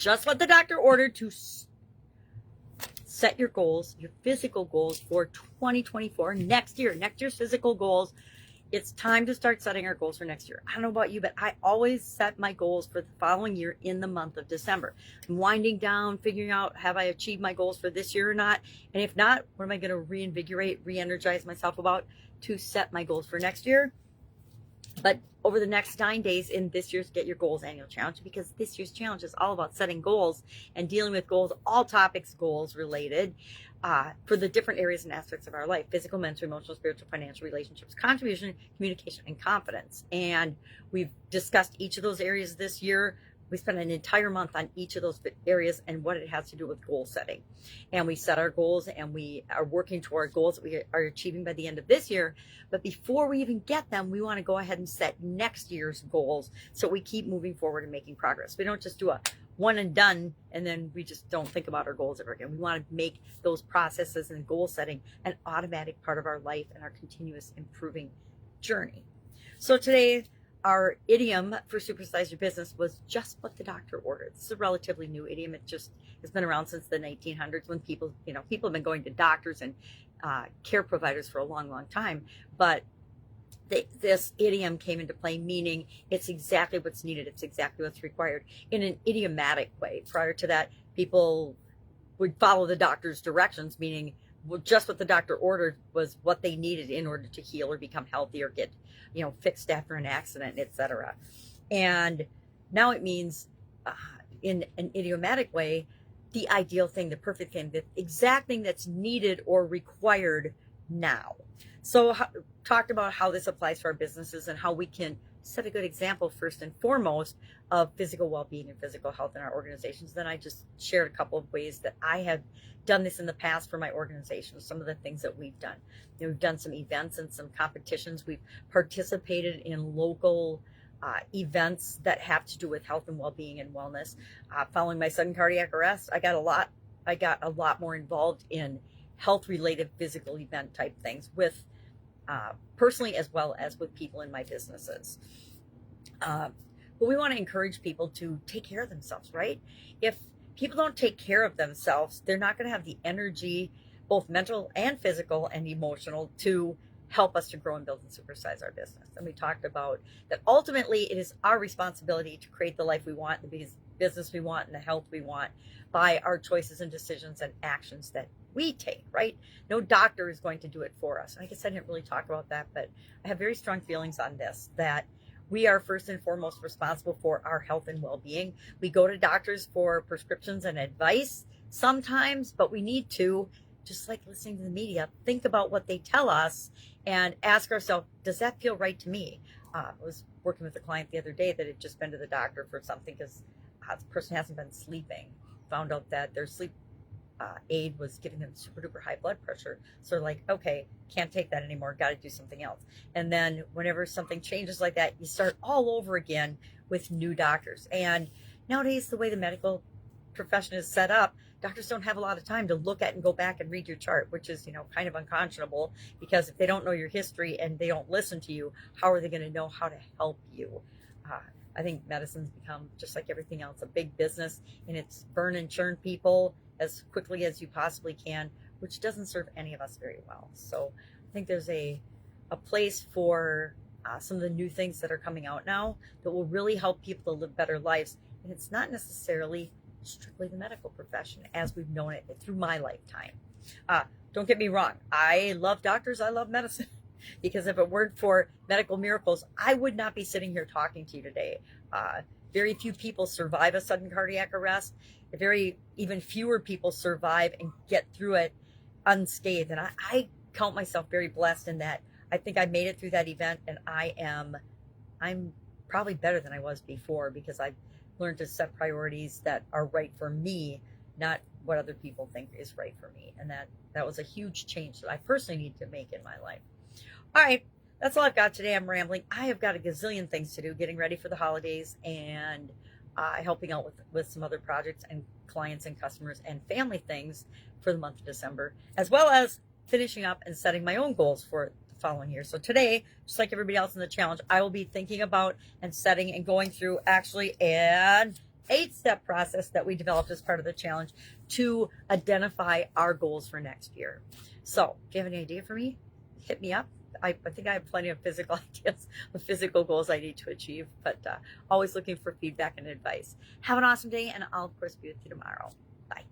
just what the doctor ordered to set your goals, your physical goals for 2024, next year's physical goals. It's time to start setting our goals for next year. I don't know about you, but I always set my goals for the following year in the month of December. I'm winding down, figuring out, have I achieved my goals for this year or not? And if not, what am I going to reinvigorate, re-energize myself about to set my goals for next year? But over the next 9 days in this year's Get Your Goals annual challenge, because this year's challenge is all about setting goals and dealing with goals, all topics goals related, for the different areas and aspects of our life: physical, mental, emotional, spiritual, financial, relationships, contribution, communication, and confidence. And we've discussed each of those areas this year. We spent an entire month on each of those areas and what it has to do with goal setting. And we set our goals, and we are working toward goals that we are achieving by the end of this year. But before we even get them, we want to go ahead and set next year's goals so we keep moving forward and making progress. We don't just do a one and done and then we just don't think about our goals ever again. We want to make those processes and goal setting an automatic part of our life and our continuous improving journey. So today, our idiom for supersize your business was just what the doctor ordered. This is a relatively new idiom. It just has been around since the 1900s, when people have been going to doctors and care providers for a long, long time. But this idiom came into play, meaning it's exactly what's needed. It's exactly what's required in an idiomatic way. Prior to that, people would follow the doctor's directions, meaning just what the doctor ordered was what they needed in order to heal or become healthy or get, fixed after an accident, etc. And now it means, in an idiomatic way, the ideal thing, the perfect thing, the exact thing that's needed or required now. So talked about how this applies to our businesses and how we can set a good example first and foremost of physical well-being and physical health in our organizations. Then I just shared a couple of ways that I have done this in the past for my organization, some of the things that we've done. We've done some events and some competitions. We've participated in local events that have to do with health and well-being and wellness. Following my sudden cardiac arrest, I got a lot more involved in health-related physical event type things with personally as well as with people in my businesses. But we want to encourage people to take care of themselves, right? If people don't take care of themselves, they're not going to have the energy, both mental and physical and emotional, to help us to grow and build and supersize our business. And we talked about that ultimately it is our responsibility to create the life we want, the business we want, and the health we want by our choices and decisions and actions that we take, right? No doctor is going to do it for us. I guess I didn't really talk about that, but I have very strong feelings on this, that we are first and foremost responsible for our health and well-being. We go to doctors for prescriptions and advice sometimes, but we need to, just like listening to the media, think about what they tell us and ask ourselves, does that feel right to me? I was working with a client the other day that had just been to the doctor for something because the person hasn't been sleeping. Found out that their sleep aid was giving them super duper high blood pressure. So they're like, okay, can't take that anymore. Got to do something else. And then whenever something changes like that, you start all over again with new doctors. And nowadays, the way the medical profession is set up, doctors don't have a lot of time to look at and go back and read your chart, which is, kind of unconscionable, because if they don't know your history and they don't listen to you, how are they going to know how to help you? I think medicine's become, just like everything else, a big business, and it's burn and churn people as quickly as you possibly can, which doesn't serve any of us very well. So I think there's a place for some of the new things that are coming out now that will really help people to live better lives. And it's not necessarily strictly the medical profession as we've known it through my lifetime. Don't get me wrong. I love doctors. I love medicine. Because if it weren't for medical miracles, I would not be sitting here talking to you today. Very few people survive a sudden cardiac arrest. Even fewer people survive and get through it unscathed. And I count myself very blessed in that. I think I made it through that event, and I'm probably better than I was before, because I've learned to set priorities that are right for me, not what other people think is right for me. And that was a huge change that I personally need to make in my life. All right, that's all I've got today. I'm rambling. I have got a gazillion things to do, getting ready for the holidays and helping out with some other projects and clients and customers and family things for the month of December, as well as finishing up and setting my own goals for the following year. So today, just like everybody else in the challenge, I will be thinking about and setting and going through and 8-step process that we developed as part of the challenge to identify our goals for next year. So if you have any idea for me, hit me up. I think I have plenty of physical ideas of physical goals I need to achieve, but always looking for feedback and advice. Have an awesome day, and I'll, of course, be with you tomorrow. Bye.